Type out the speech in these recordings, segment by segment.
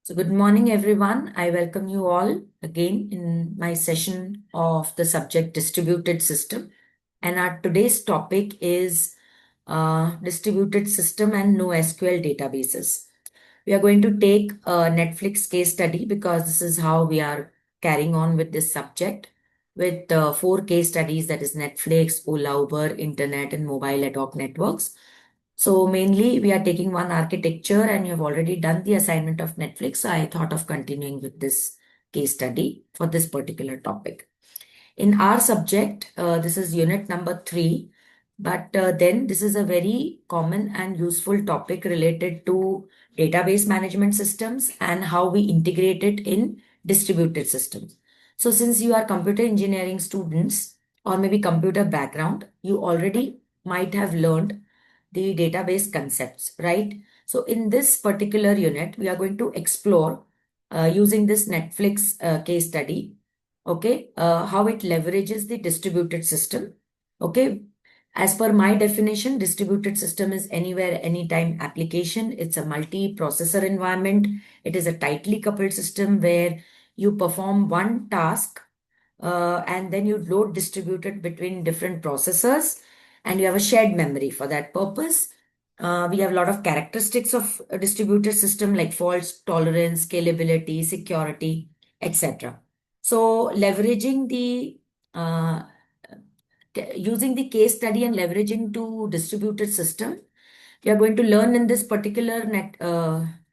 So, good morning, everyone. I welcome you all again in my session of the subject distributed system. And our today's topic is distributed system and NoSQL databases. We are going to take a Netflix case study because this is how we are carrying on with this subject with four case studies, that is Netflix, Ola, Uber, Internet, and mobile ad hoc networks. So mainly we are taking one architecture and you have already done the assignment of Netflix. So I thought of continuing with this case study for this particular topic. In our subject, this is unit number 3, but then this is a very common and useful topic related to database management systems and how we integrate it in distributed systems. So since you are computer engineering students or maybe computer background, you already might have learned the database concepts, right? So in this particular unit, we are going to explore using this Netflix case study, okay, how it leverages the distributed system. Okay, as per my definition, distributed system is anywhere, anytime application. It's a multi-processor environment. It is a tightly coupled system where you perform one task and then you load distribute it between different processors and you have a shared memory for that purpose. We have a lot of characteristics of a distributed system like fault tolerance, scalability, security, etc. So leveraging the uh, using the case study and leveraging to distributed system, we are going to learn in this particular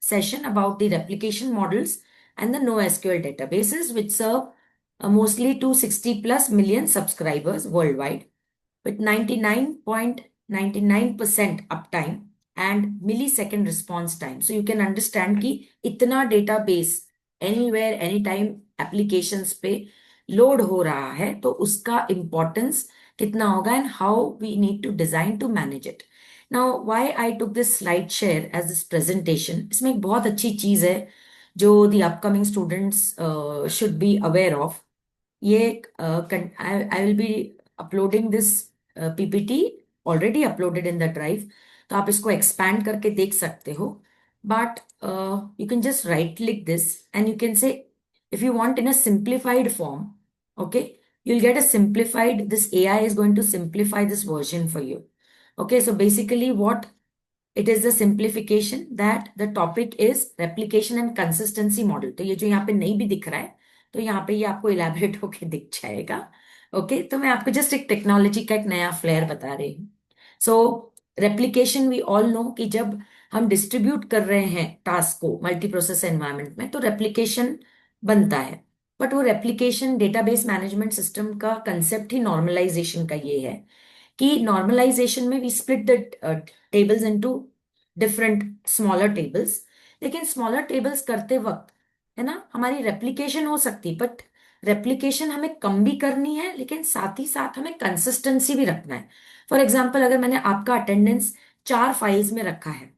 session about the replication models and the NoSQL databases, which serve mostly to 60 plus million subscribers worldwide with 99.99% uptime and millisecond response time. So you can understand कि इतना database anywhere, anytime applications पे load हो रहा है तो उसका importance कितना होगा and how we need to design to manage it. Now, why I took this slide share as this presentation, इसमें एक बहुत अच्छी चीज है जो the upcoming students should be aware of. ये I will be uploading this PPT already uploaded in the drive. तो आप इसको expand करके देख सकते हो. But you can just right click this and you can say if you want in a simplified form, okay, you'll get a simplified, this AI is going to simplify this version for you. Okay, so basically what it is, the simplification that the topic is replication and consistency model. तो ये जो यहाँ पे नहीं भी दिख रहा है तो यहाँ पे ये आपको इलेबोरेट होके दिख जाएगा. ओके, तो मैं आपको जस्ट एक टेक्नोलॉजी का एक नया फ्लेयर बता रही हूँ. सो रेप्लिकेशन वी ऑल नो कि जब हम डिस्ट्रीब्यूट कर रहे हैं टास्क को मल्टी प्रोसेस एनवायरनमेंट में तो रेप्लिकेशन बनता है. बट वो रेप्लिकेशन डेटाबेस मैनेजमेंट सिस्टम का कंसेप्ट ही नॉर्मलाइजेशन का ये है कि नॉर्मलाइजेशन में we split the tables into different smaller tables. लेकिन स्मॉलर टेबल्स करते वक्त है ना हमारी रेप्लिकेशन हो सकती, बट रेप्लिकेशन हमें कम भी करनी है लेकिन साथ ही साथ हमें कंसिस्टेंसी भी रखना है. फॉर एग्जाम्पल, अगर मैंने आपका अटेंडेंस 4 फाइल्स में रखा है,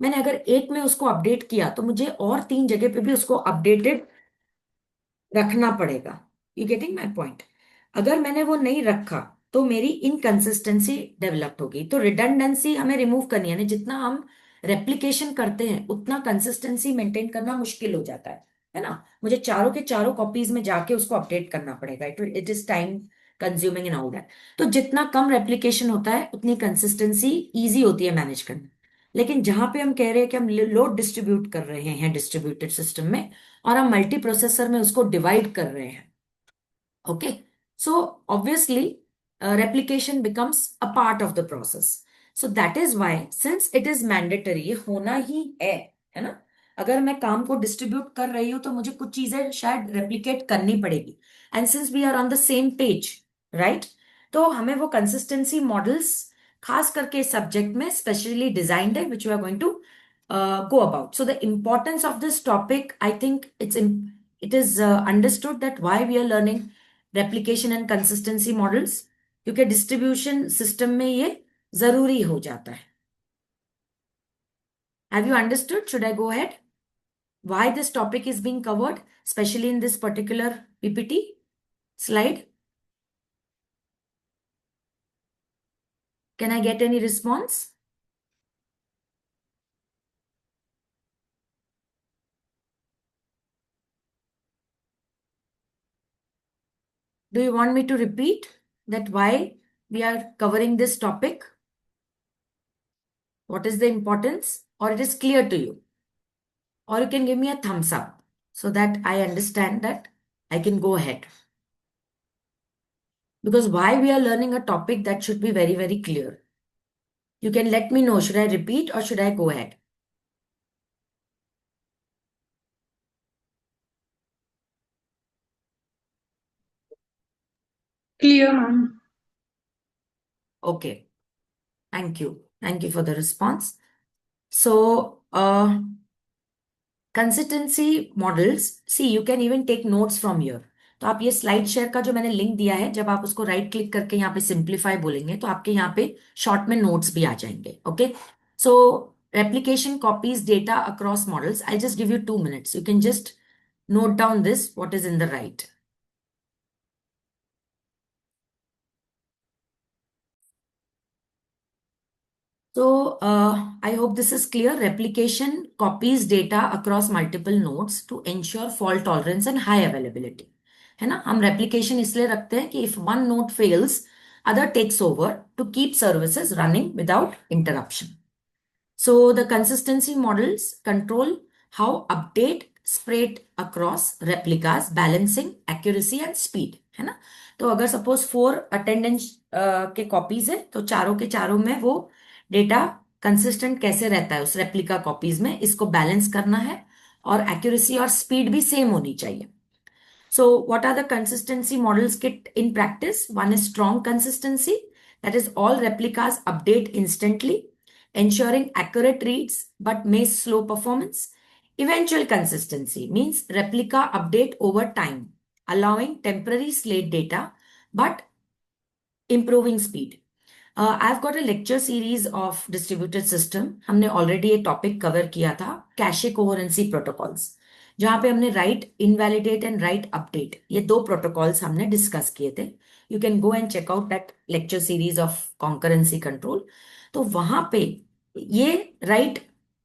मैंने अगर एक में उसको अपडेट किया तो मुझे और 3 जगह पे भी उसको अपडेटेड रखना पड़ेगा. You getting my point? अगर मैंने वो नहीं रखा तो मेरी इनकंसिस्टेंसी डेवलप होगी. तो रिडंडेंसी हमें रिमूव करनी है ना. जितना हम रेप्लिकेशन करते हैं उतना कंसिस्टेंसी मेंटेन करना मुश्किल हो जाता है ना. मुझे चारों के चारों कॉपीज में जाके उसको अपडेट करना पड़ेगा. It is time consuming in all that. तो जितना कम रेप्लिकेशन होता है उतनी कंसिस्टेंसी इजी होती है मैनेज करना. लेकिन जहां पे हम कह रहे हैं कि हम लोड डिस्ट्रीब्यूट कर रहे हैं डिस्ट्रीब्यूटेड सिस्टम में और हम मल्टी प्रोसेसर में उसको डिवाइड कर रहे हैं, okay, so obviously replication becomes a part of the process. So that is why since it is mandatory, ये होना ही है ना. अगर मैं काम को डिस्ट्रीब्यूट कर रही हूं तो मुझे कुछ चीजें शायद रेप्लिकेट करनी पड़ेगी. And since we are on the same page, right, तो हमें वो कंसिस्टेंसी मॉडल्स खास करके सब्जेक्ट में स्पेशली डिजाइंड है which we are going to go about. So the importance of this topic, I think it is understood that why we are learning replication and consistency models, क्योंकि distribution system में ये जरूरी हो जाता है. Have you understood? Should I go ahead? Why this topic is being covered, especially in this particular PPT slide? Can I get any response? Do you want me to repeat that why we are covering this topic? What is the importance? Or it is clear to you? Or you can give me a thumbs up so that I understand that I can go ahead. Because why we are learning a topic that should be very, very clear. You can let me know, should I repeat or should I go ahead? Clear, ma'am. Okay, thank you. Thank you for the response. So, consistency models see you can even take notes from here. तो आप ये slide share का जो मैंने link दिया है, जब आप उसको राइट क्लिक करके यहाँ पे सिंप्लीफाई बोलेंगे तो आपके यहाँ पे शॉर्ट में नोट्स भी आ जाएंगे. Okay, so replication copies data across models. I'll just give you 2 minutes. You can just note down this, what is in the right. So I hope this is clear. Replication copies data across multiple nodes to ensure fault tolerance and high availability. है ना, हम replication इसलिए रखते हैं कि if one node fails, other takes over to keep services running without interruption. So the consistency models control how update spread across replicas, balancing accuracy and speed. है ना, तो अगर सपोज 4 अटेंडेंस के कॉपीज है तो चारों के चारों में वो डेटा कंसिस्टेंट कैसे रहता है उस रेप्लिका कॉपीज में, इसको बैलेंस करना है और एक्यूरेसी और स्पीड भी सेम होनी चाहिए. So, what are the consistency models kit in practice? One is strong consistency, that is, all replicas update instantly, ensuring accurate reads but may slow performance. Eventual consistency means replica update over time, allowing temporary slate data but improving speed. I've got a lecture series of distributed system. हमने already ये topic cover किया था, cache coherence protocols, जहां पे हमने write invalidate and write update, ये 2 protocols हमने discuss किए थे. You can go and check out that lecture series of concurrency control. तो वहां पे ये राइट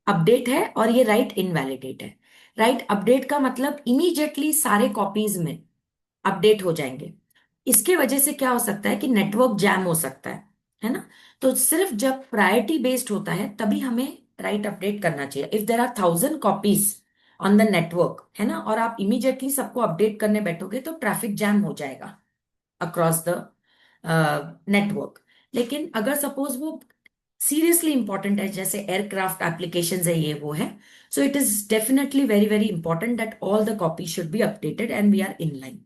अपडेट है और ये राइट इनवैलिडेट है. राइट अपडेट का मतलब इमीडिएटली सारे कॉपीज में अपडेट हो जाएंगे. इसके वजह से क्या हो सकता है कि नेटवर्क जैम हो सकता है ना. तो सिर्फ जब प्रायोरिटी बेस्ड होता है तभी हमें राइट अपडेट करना चाहिए. If there are 1000 copies on the network, है ना, और आप इमीडिएटली सबको अपडेट करने बैठोगे तो ट्रैफिक जैम हो जाएगा अक्रॉस द नेटवर्क. लेकिन अगर सपोज वो सीरियसली इंपॉर्टेंट है, जैसे एयरक्राफ्ट एप्लीकेशन है, ये वो है, so it is definitely very very important that all the copy should be updated and we are in line.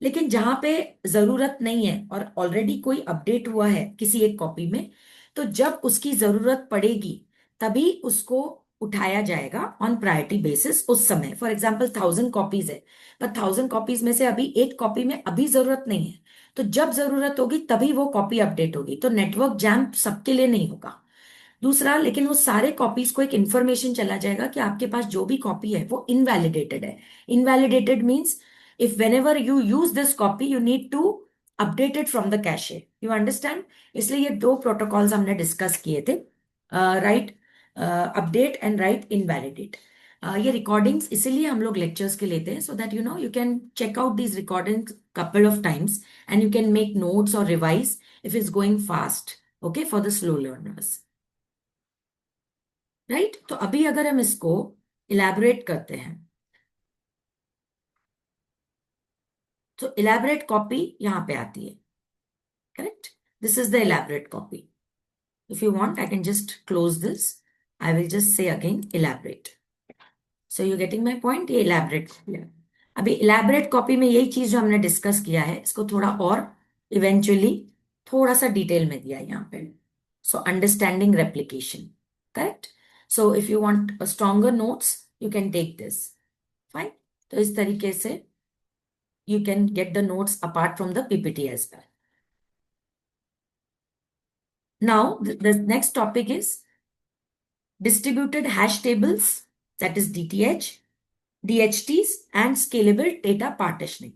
लेकिन जहां पे जरूरत नहीं है और ऑलरेडी कोई अपडेट हुआ है किसी एक कॉपी में, तो जब उसकी जरूरत पड़ेगी तभी उसको उठाया जाएगा ऑन प्रायोरिटी बेसिस उस समय. फॉर एग्जाम्पल 1000 कॉपीज है, पर 1000 कॉपीज में से अभी एक कॉपी में अभी जरूरत नहीं है, तो जब जरूरत होगी तभी वो कॉपी अपडेट होगी. तो नेटवर्क जैम सबके लिए नहीं होगा. दूसरा, लेकिन वो सारे कॉपीज को एक इंफॉर्मेशन चला जाएगा कि आपके पास जो भी कॉपी है वो इनवैलिडेटेड है. Invalidated means if whenever you use this copy you need to update it from the cache. You understand? इसलिए ये 2 प्रोटोकॉल्स हमने डिस्कस किए थे, write update and write invalidate. ये रिकॉर्डिंग्स इसीलिए हम लोग लेक्चर्स के लेते हैं, so that you can check out these recordings couple of times and you can make notes और revise if it's going fast. Okay, for the slow learners, right. तो अभी अगर हम इसको इलैबोरेट करते हैं, तो इलैबोरेट कॉपी यहां पे आती है. Correct? This is the elaborate copy. If you want, I can just close this. I will just say again elaborate. So you're getting my point? ये elaborate copy है. अभी elaborate copy में यही चीज जो हमने डिस्कस किया है, इसको थोड़ा और इवेंचुअली थोड़ा सा डिटेल में दिया है यहाँ पे. So understanding replication. Correct? So if you want a stronger notes, you can take this. Fine? तो इस तरीके से you can get the notes apart from the PPT as well. Now, the next topic is distributed hash tables, that is DTH, DHTs, and scalable data partitioning.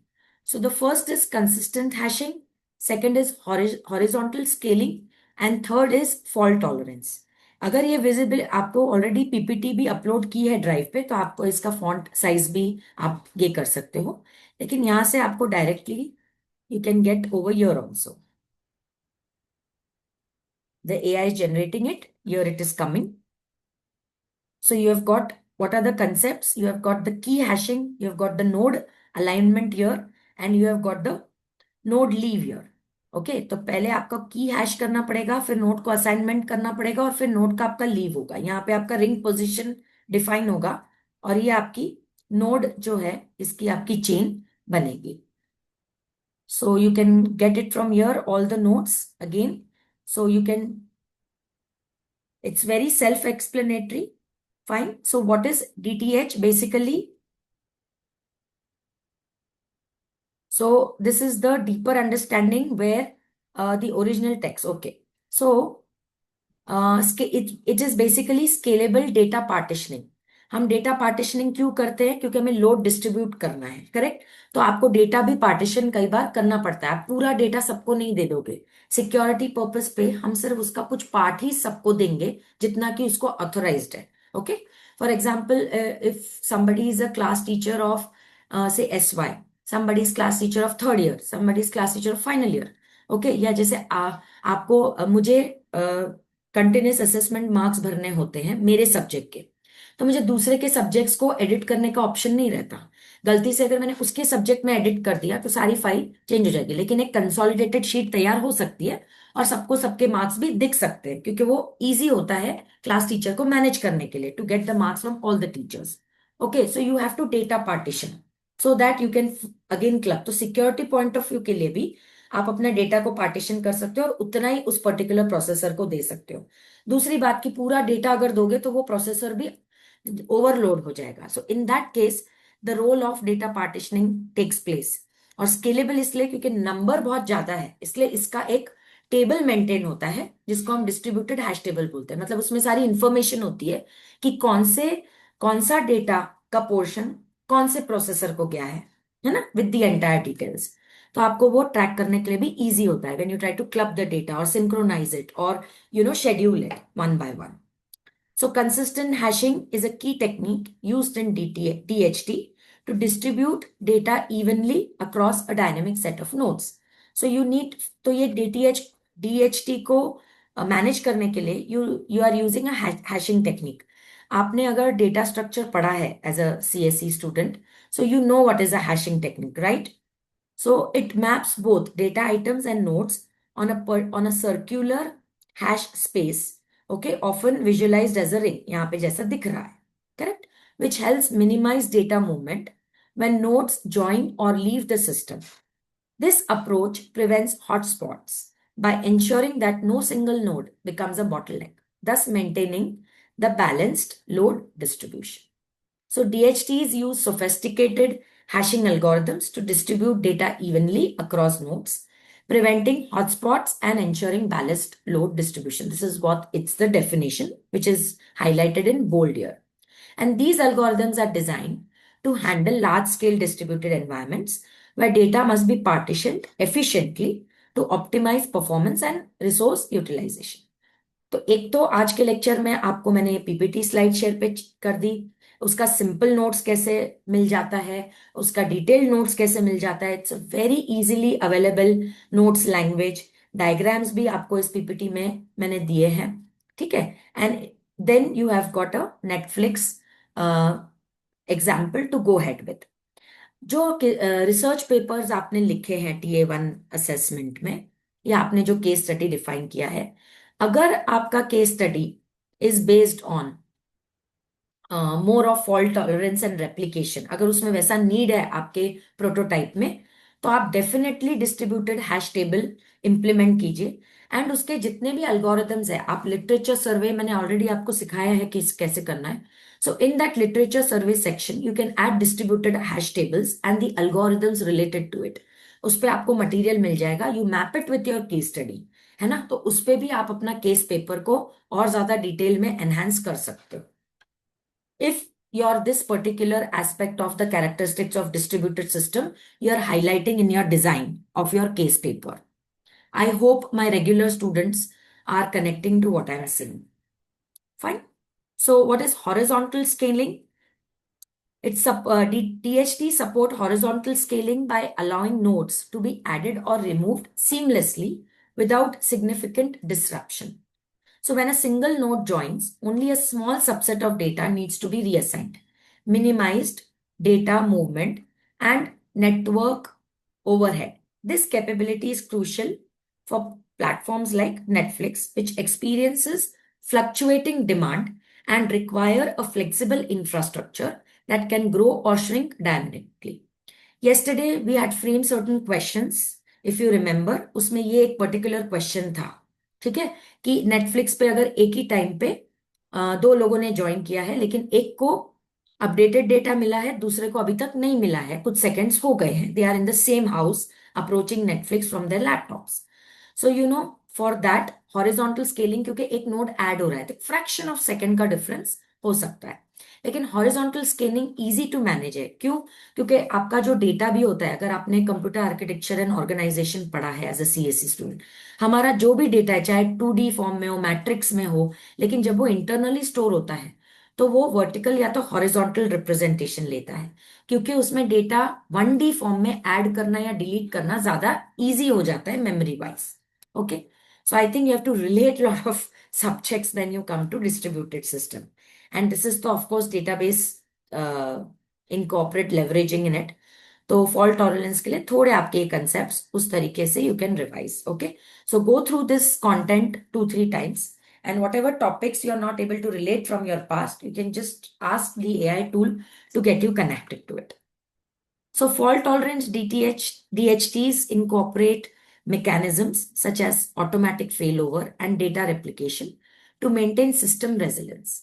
So the first is consistent hashing, second is horizontal scaling, and third is fault tolerance. अगर ये visible, आपको already PPT भी upload की है drive पे, तो आपको इसका फॉन्ट साइज भी आप ये कर सकते हो. लेकिन यहाँ से आपको directly You can get over here also. The AI is generating it. Here it is coming. So you have got what are the concepts? You have got the key hashing, you have got the node alignment here, and you have got the node leave here. Okay, तो पहले आपका की hash करना पड़ेगा, फिर node को assignment करना पड़ेगा, और फिर नोड का आपका लीव होगा। यहाँ पे आपका रिंग पोजीशन डिफाइन होगा, और ये आपकी नोड जो है इसकी आपकी चेन बनेगी। So you can get it from here all the nodes again. So you can, it's very self-explanatory. Fine. So what is DTH basically? So this is the deeper understanding where the original text. Okay. So it is basically scalable data partitioning. हम data partitioning क्यों करते हैं? क्योंकि हमें load distribute करना है, correct. तो आपको डेटा भी पार्टीशन कई बार करना पड़ता है, आप पूरा डेटा सबको नहीं दे दोगे। सिक्योरिटी पर्पस पे हम सिर्फ उसका कुछ पार्ट ही सबको देंगे, जितना कि उसको ऑथोराइज्ड है। Okay, for example if somebody is a class teacher of say SY, somebody is class teacher of third year, somebody is class teacher of final year। Okay, या जैसे आपको मुझे कंटिन्यूस असेसमेंट मार्क्स भरने होते हैं मेरे subject के, तो मुझे दूसरे के सब्जेक्ट्स को एडिट करने का ऑप्शन नहीं रहता। गलती से अगर मैंने उसके सब्जेक्ट में एडिट कर दिया तो सारी फाइल चेंज हो जाएगी, लेकिन एक कंसोलिडेटेड शीट तैयार हो सकती है और सबको सबके मार्क्स भी दिख सकते हैं, क्योंकि वो इजी होता है क्लास टीचर को मैनेज करने के लिए, to get the marks from all the teachers. Okay, so you have to data partition so that you can again club. तो सिक्योरिटी पॉइंट ऑफ व्यू के लिए भी आप अपने डेटा को पार्टीशन कर सकते हो और उतना ही उस पर्टिकुलर प्रोसेसर को दे सकते हो। दूसरी बात की पूरा डेटा अगर दोगे तो वो प्रोसेसर भी ओवरलोड हो जाएगा। So in that case the role of data partitioning takes place. और स्केलेबल इसलिए क्योंकि नंबर बहुत ज्यादा है, इसलिए इसका एक टेबल मेंटेन होता है जिसको हम डिस्ट्रीब्यूटेड हैश टेबल बोलते हैं। मतलब उसमें सारी इंफॉर्मेशन होती है कि कौन सा डेटा का पोर्शन कौन से प्रोसेसर को गया है ना, विद द एंटायर डिटेल्स। तो आपको वो ट्रैक करने के लिए भी इजी होता है when you try to club the data और सिंक्रोनाइज इट और schedule it one by one. So consistent hashing is a key technique used in DHT to distribute data evenly across a dynamic set of nodes. So you need, तो ये DHT को manage करने के लिए you are using a hashing technique. आपने अगर data structure पढ़ा है as a CSE student, so you know what is a hashing technique, right? So it maps both data items and nodes on a circular hash space, okay, often visualized as a ring, यहाँ पे जैसा दिख रहा है, correct, which helps minimize data movement when nodes join or leave the system. This approach prevents hotspots by ensuring that no single node becomes a bottleneck, thus maintaining the balanced load distribution. So DHTs use sophisticated hashing algorithms to distribute data evenly across nodes, preventing hotspots and ensuring balanced load distribution. This is what it's the definition, which is highlighted in bold here. And these algorithms are designed to handle large-scale distributed environments where data must be partitioned efficiently to optimize performance and resource utilization. तो एक तो आज के lecture में आपको मैंने PPT slide share पे कर दी, उसका सिंपल नोट्स कैसे मिल जाता है, उसका डिटेल्ड नोट्स कैसे मिल जाता है। It's very easily available notes language, diagrams भी आपको इस पीपीटी में मैंने दिए हैं, ठीक है। And then you have got a Netflix example to go head with. जो रिसर्च पेपर्स आपने लिखे हैं TA1 असेसमेंट में, या आपने जो केस स्टडी डिफाइन किया है, अगर आपका case study is based on more of fault tolerance and replication, अगर उसमें वैसा नीड है आपके प्रोटोटाइप में, तो आप definitely distributed hash table implement कीजिए। एंड उसके जितने भी अल्गोरिदम्स है, आप लिटरेचर सर्वे मैंने ऑलरेडी आपको सिखाया है कि कैसे करना है। So in that literature survey section, you can add distributed hash tables and the algorithms related to it. उस पे आपको मटेरियल मिल जाएगा, you map it with your case study, है ना। तो उस पे भी आप अपना केस पेपर को और ज्यादा डिटेल में एनहांस कर सकते हो। If your this particular aspect of the characteristics of distributed system you are highlighting in your design of your case paper. I hope my regular students are connecting to what I am saying. Fine. So what is horizontal scaling? DHT support horizontal scaling by allowing nodes to be added or removed seamlessly without significant disruption. So when a single node joins, only a small subset of data needs to be reassigned. Minimized data movement and network overhead. This capability is crucial for platforms like Netflix, which experiences fluctuating demand and require a flexible infrastructure that can grow or shrink dynamically. Yesterday we had framed certain questions. If you remember, उसमें ये एक particular question था, ठीक है, कि Netflix पे अगर एक ही टाइम पे दो लोगों ने ज्वाइन किया है, लेकिन एक को अपडेटेड डेटा मिला है, दूसरे को अभी तक नहीं मिला है, कुछ सेकंड्स हो गए हैं, they are in the same house approaching Netflix from their laptops. So you know, for that horizontal scaling, क्योंकि एक नोड ऐड हो रहा है तो फ्रैक्शन ऑफ सेकंड का डिफरेंस हो सकता है. लेकिन horizontal scaling easy to manage है. क्यों? क्योंकि आपका जो डेटा भी होता है, अगर आपने कंप्यूटर आर्किटेक्चर एंड ऑर्गेनाइजेशन पढ़ा है एज अ सीएससी स्टूडेंट, हमारा जो भी डेटा है, चाहे 2D फॉर्म में हो, मैट्रिक्स में हो, लेकिन जब वो इंटरनली स्टोर होता है तो वो वर्टिकल या तो हॉरिजॉन्टल रिप्रेजेंटेशन लेता है, क्योंकि उसमें डेटा 1D फॉर्म में ऐड करना या डिलीट करना ज्यादा इजी हो जाता है memory wise. Okay, so I think you have to relate lot of subjects when you come to distributed system, and this is the of course database incorporate leveraging in it. तो fault tolerance के लिए थोड़े आपके concept उस तरीके से you can revise. Okay, so go through this content 2-3 times, and whatever topics you are not able to relate from your past, you can just ask the AI tool to get you connected to it. So fault tolerance DHTs incorporate mechanisms such as automatic failover and data replication to maintain system resilience.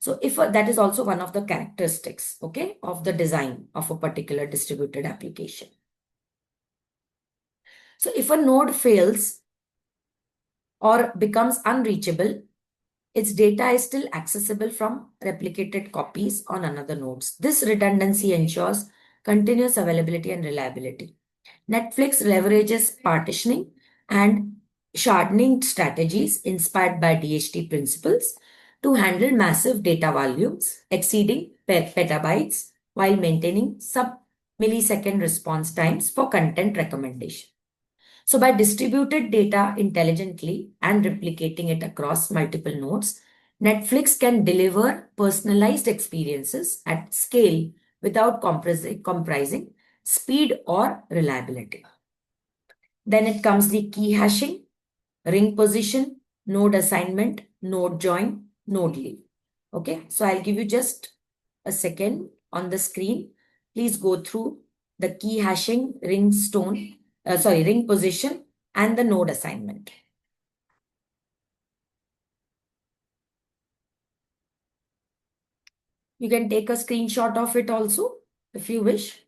So if that is also one of the characteristics, okay, of the design of a particular distributed application. So if a node fails or becomes unreachable, its data is still accessible from replicated copies on another nodes. This redundancy ensures continuous availability and reliability. Netflix leverages partitioning and sharding strategies inspired by DHT principles to handle massive data volumes exceeding petabytes while maintaining sub-millisecond response times for content recommendation. So by distributed data intelligently and replicating it across multiple nodes, Netflix can deliver personalized experiences at scale without compromising speed or reliability. Then it comes the key hashing, ring position, node assignment, node join, node leave. Okay, so I'll give you just a second on the screen. Please go through the key hashing, ring position, and the node assignment. You can take a screenshot of it also if you wish,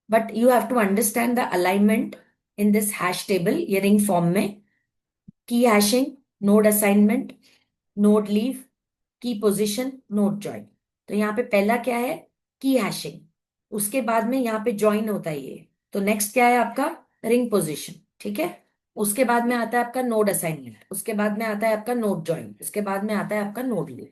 but you have to understand the alignment in this hash table, ये ring form में, key hashing, node assignment, node leave, की position, node join. तो यहाँ पे पहला क्या है? की हैशिंग. उसके बाद में यहाँ पे ज्वाइन होता है ये. तो नेक्स्ट क्या है आपका? Ring position. ठीक है, उसके बाद में आता है आपका नोड असाइनमेंट, उसके बाद में आता है आपका नोड ज्वाइन, उसके बाद में आता है आपका node leave.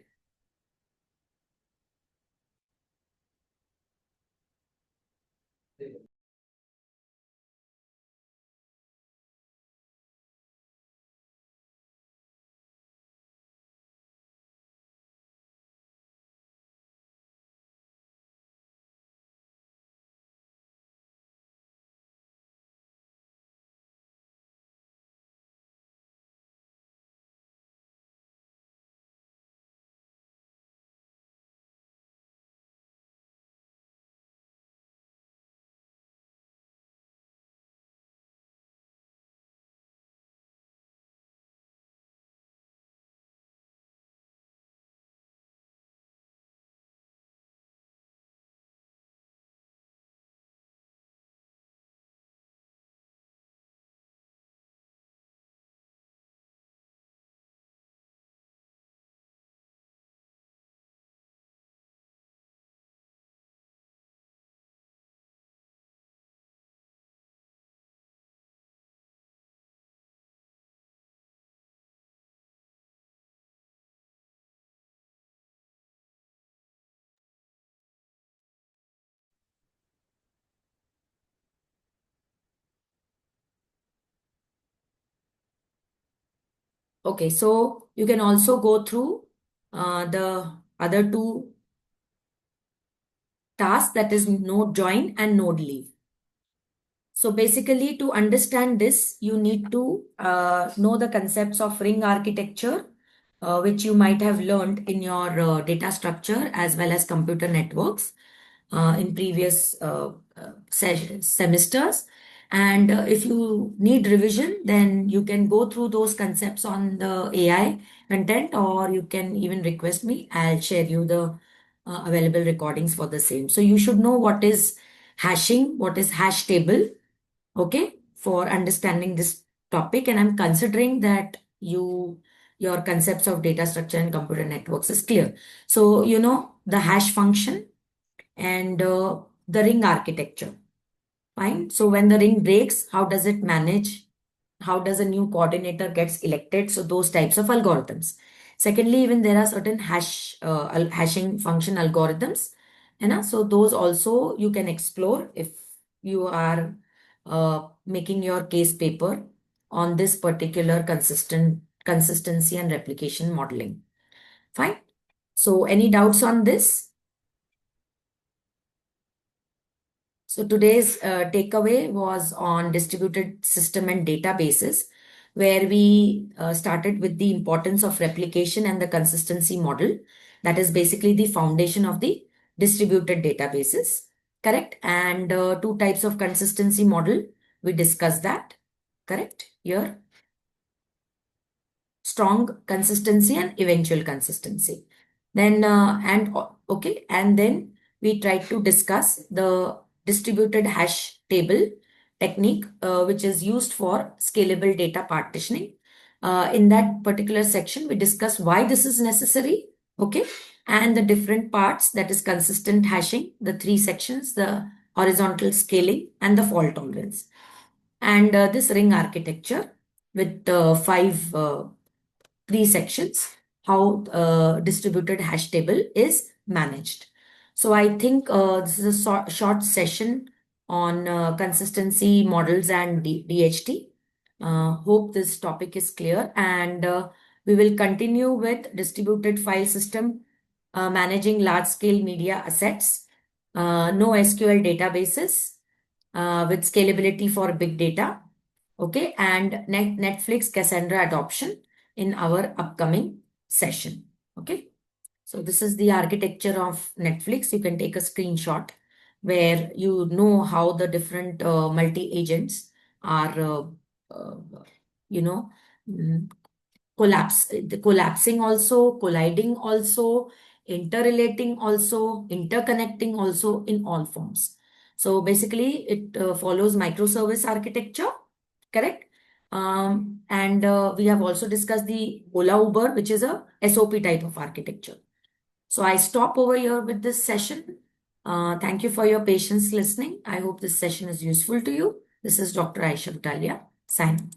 Okay, so you can also go through the other two tasks, that is node join and node leave. So basically, to understand this, you need to know the concepts of ring architecture, which you might have learned in your data structure as well as computer networks in previous semesters. And if you need revision, then you can go through those concepts on the AI content, or you can even request me. I'll share you the available recordings for the same. So you should know what is hashing, what is hash table, okay, for understanding this topic. And I'm considering that your concepts of data structure and computer networks is clear. So you know the hash function and the ring architecture. Fine. So when the ring breaks, how does it manage? How does a new coordinator gets elected? So those types of algorithms. Secondly, even there are certain hashing function algorithms. So those also you can explore if you are making your case paper on this particular consistency and replication modeling. Fine. So any doubts on this? So today's takeaway was on distributed system and databases, where we started with the importance of replication and the consistency model. That is basically the foundation of the distributed databases, correct? And two types of consistency model, we discussed that, correct? Here, strong consistency and eventual consistency. Then, okay, and then we tried to discuss the distributed hash table technique, which is used for scalable data partitioning. In that particular section, we discuss why this is necessary, okay, and the different parts, that is consistent hashing, the three sections, the horizontal scaling, and the fault tolerance. And this ring architecture with five three sections, how distributed hash table is managed. So I think this is a short session on consistency models and DHT. Hope this topic is clear, and we will continue with distributed file system, managing large scale media assets, no SQL databases with scalability for big data. Okay, and Netflix Cassandra adoption in our upcoming session. Okay, so this is the architecture of Netflix. You can take a screenshot where you know how the different multi agents are, uh, you know, mm, collapsing also, colliding also, interrelating also, interconnecting also in all forms. So basically, it follows microservice architecture, correct? And we have also discussed the Ola Uber, which is a SOP type of architecture. So I stop over here with this session. Thank you for your patience listening. I hope this session is useful to you. This is Dr. Aisha Butalia, signing.